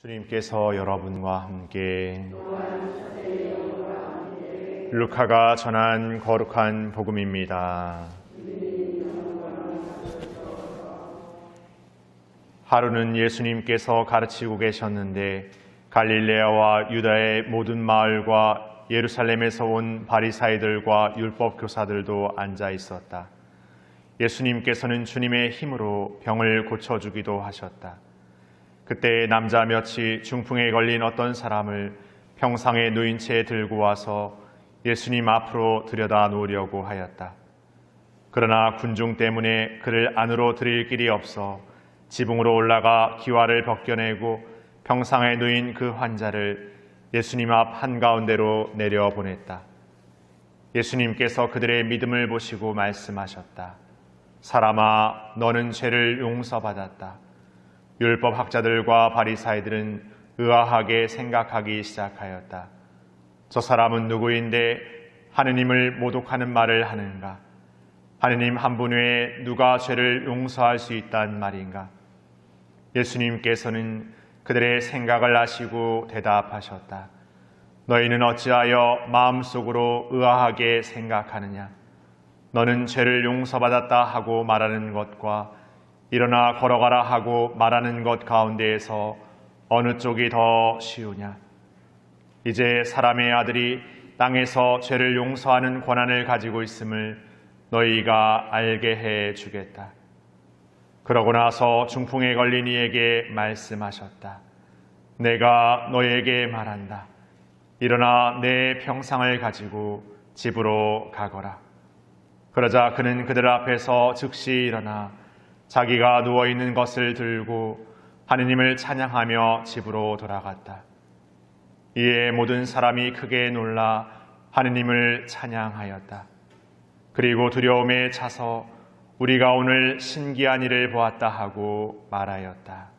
주님께서 여러분과 함께 루카가 전한 거룩한 복음입니다. 하루는 예수님께서 가르치고 계셨는데 갈릴레아와 유다의 모든 마을과 예루살렘에서 온 바리사이들과 율법 교사들도 앉아 있었다. 예수님께서는 주님의 힘으로 병을 고쳐주기도 하셨다. 그때 남자 몇이 중풍에 걸린 어떤 사람을 평상에 누인 채 들고 와서 예수님 앞으로 들여다 놓으려고 하였다. 그러나 군중 때문에 그를 안으로 들일 길이 없어 지붕으로 올라가 기와를 벗겨내고 평상에 누인 그 환자를 예수님 앞 한가운데로 내려보냈다. 예수님께서 그들의 믿음을 보시고 말씀하셨다. 사람아, 너는 죄를 용서받았다. 율법 학자들과 바리사이들은 의아하게 생각하기 시작하였다. 저 사람은 누구인데 하느님을 모독하는 말을 하는가? 하느님 한 분 외에 누가 죄를 용서할 수 있단 말인가? 예수님께서는 그들의 생각을 아시고 대답하셨다. 너희는 어찌하여 마음속으로 의아하게 생각하느냐? 너는 죄를 용서받았다 하고 말하는 것과 일어나 걸어가라 하고 말하는 것 가운데에서 어느 쪽이 더 쉬우냐? 이제 사람의 아들이 땅에서 죄를 용서하는 권한을 가지고 있음을 너희가 알게 해 주겠다. 그러고 나서 중풍에 걸린 이에게 말씀하셨다. 내가 너에게 말한다. 일어나 내 병상을 가지고 집으로 가거라. 그러자 그는 그들 앞에서 즉시 일어나 자기가 누워있는 것을 들고 하느님을 찬양하며 집으로 돌아갔다. 이에 모든 사람이 크게 놀라 하느님을 찬양하였다. 그리고 두려움에 차서 우리가 오늘 신기한 일을 보았다 하고 말하였다.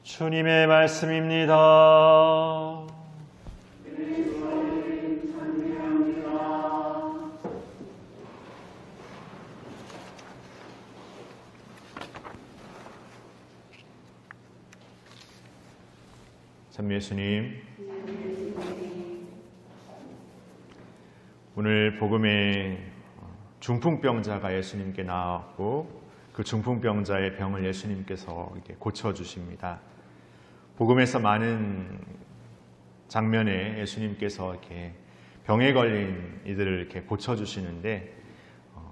주님의 말씀입니다. 참 예수님, 오늘 복음에 중풍병자가 예수님께 나왔고 그 중풍병자의 병을 예수님께서 이렇게 고쳐주십니다. 복음에서 많은 장면에 예수님께서 이렇게 병에 걸린 이들을 이렇게 고쳐주시는데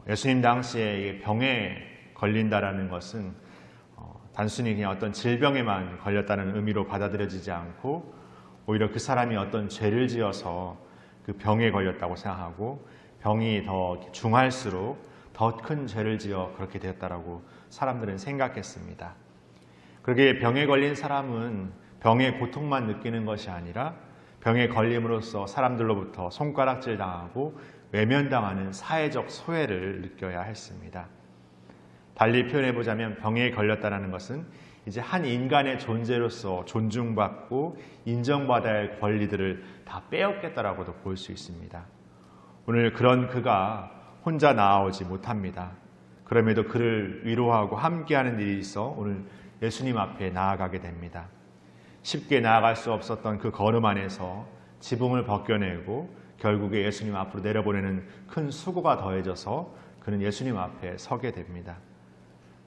예수님 당시에 병에 걸린다라는 것은 단순히 그냥 어떤 질병에만 걸렸다는 의미로 받아들여지지 않고 오히려 그 사람이 어떤 죄를 지어서 그 병에 걸렸다고 생각하고 병이 더 중할수록 더 큰 죄를 지어 그렇게 되었다라고 사람들은 생각했습니다. 그러기에 병에 걸린 사람은 병의 고통만 느끼는 것이 아니라 병에 걸림으로써 사람들로부터 손가락질 당하고 외면당하는 사회적 소외를 느껴야 했습니다. 달리 표현해보자면 병에 걸렸다는 것은 이제 한 인간의 존재로서 존중받고 인정받아야 할 권리들을 다 빼앗겠다라고도 볼 수 있습니다. 오늘 그런 그가 혼자 나아오지 못합니다. 그럼에도 그를 위로하고 함께하는 일이 있어 오늘 예수님 앞에 나아가게 됩니다. 쉽게 나아갈 수 없었던 그 걸음 안에서 지붕을 벗겨내고 결국에 예수님 앞으로 내려보내는 큰 수고가 더해져서 그는 예수님 앞에 서게 됩니다.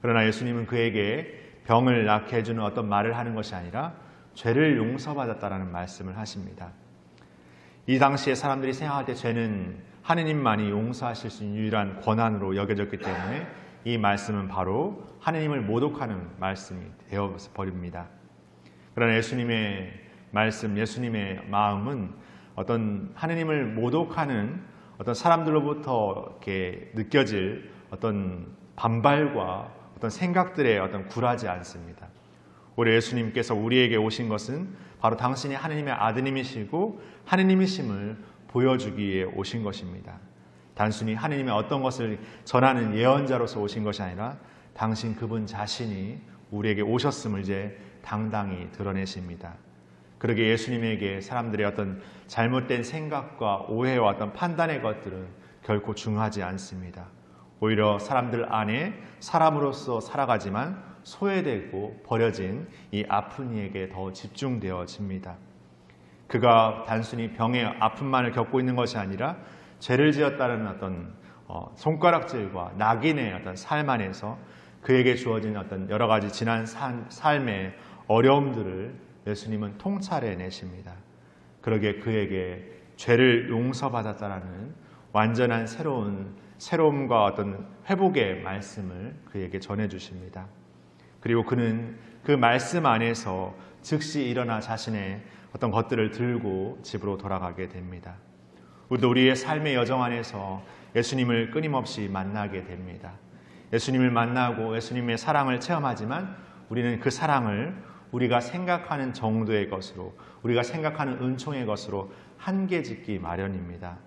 그러나 예수님은 그에게 병을 낫게 해주는 어떤 말을 하는 것이 아니라 죄를 용서받았다라는 말씀을 하십니다. 이 당시에 사람들이 생각할 때 죄는 하느님만이 용서하실 수 있는 유일한 권한으로 여겨졌기 때문에 이 말씀은 바로 하느님을 모독하는 말씀이 되어버립니다. 그러나 예수님의 말씀, 예수님의 마음은 어떤 하느님을 모독하는 어떤 사람들로부터 이렇게 느껴질 어떤 반발과 어떤 생각들에 어떤 굴하지 않습니다. 우리 예수님께서 우리에게 오신 것은 바로 당신이 하느님의 아드님이시고 하느님이심을 보여주기 위해 오신 것입니다. 단순히 하느님의 어떤 것을 전하는 예언자로서 오신 것이 아니라 당신 그분 자신이 우리에게 오셨음을 이제 당당히 드러내십니다. 그러게 예수님에게 사람들의 어떤 잘못된 생각과 오해와 어떤 판단의 것들은 결코 중하지 않습니다. 오히려 사람들 안에 사람으로서 살아가지만 소외되고 버려진 이 아픈 이에게 더 집중되어집니다. 그가 단순히 병의 아픔만을 겪고 있는 것이 아니라 죄를 지었다는 어떤 손가락질과 낙인의 어떤 삶 안에서 그에게 주어진 어떤 여러 가지 지난 삶의 어려움들을 예수님은 통찰해 내십니다. 그러기에 그에게 죄를 용서받았다라는 완전한 새로움과 어떤 회복의 말씀을 그에게 전해주십니다. 그리고 그는 그 말씀 안에서 즉시 일어나 자신의 어떤 것들을 들고 집으로 돌아가게 됩니다. 우리도 우리의 삶의 여정 안에서 예수님을 끊임없이 만나게 됩니다. 예수님을 만나고 예수님의 사랑을 체험하지만 우리는 그 사랑을 우리가 생각하는 정도의 것으로, 우리가 생각하는 은총의 것으로 한계짓기 마련입니다.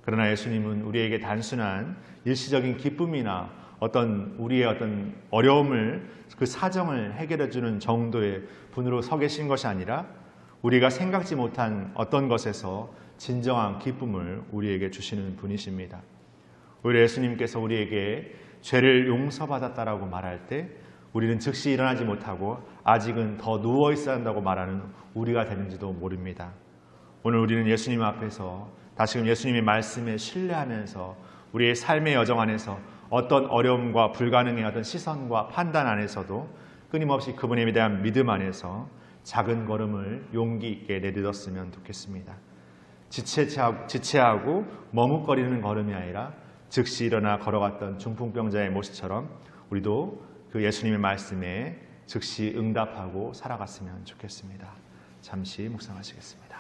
그러나 예수님은 우리에게 단순한 일시적인 기쁨이나 우리의 어떤 어려움을, 그 사정을 해결해 주는 정도의 분으로 서 계신 것이 아니라 우리가 생각지 못한 어떤 것에서 진정한 기쁨을 우리에게 주시는 분이십니다. 우리 예수님께서 우리에게 죄를 용서받았다라고 말할 때 우리는 즉시 일어나지 못하고 아직은 더 누워 있어야 한다고 말하는 우리가 되는지도 모릅니다. 오늘 우리는 예수님 앞에서 다시금 예수님의 말씀에 신뢰하면서 우리의 삶의 여정 안에서 어떤 어려움과 불가능의 어떤 시선과 판단 안에서도 끊임없이 그분에 대한 믿음 안에서 작은 걸음을 용기 있게 내딛었으면 좋겠습니다. 지체하고 머뭇거리는 걸음이 아니라 즉시 일어나 걸어갔던 중풍병자의 모습처럼 우리도 그 예수님의 말씀에 즉시 응답하고 살아갔으면 좋겠습니다. 잠시 묵상하시겠습니다.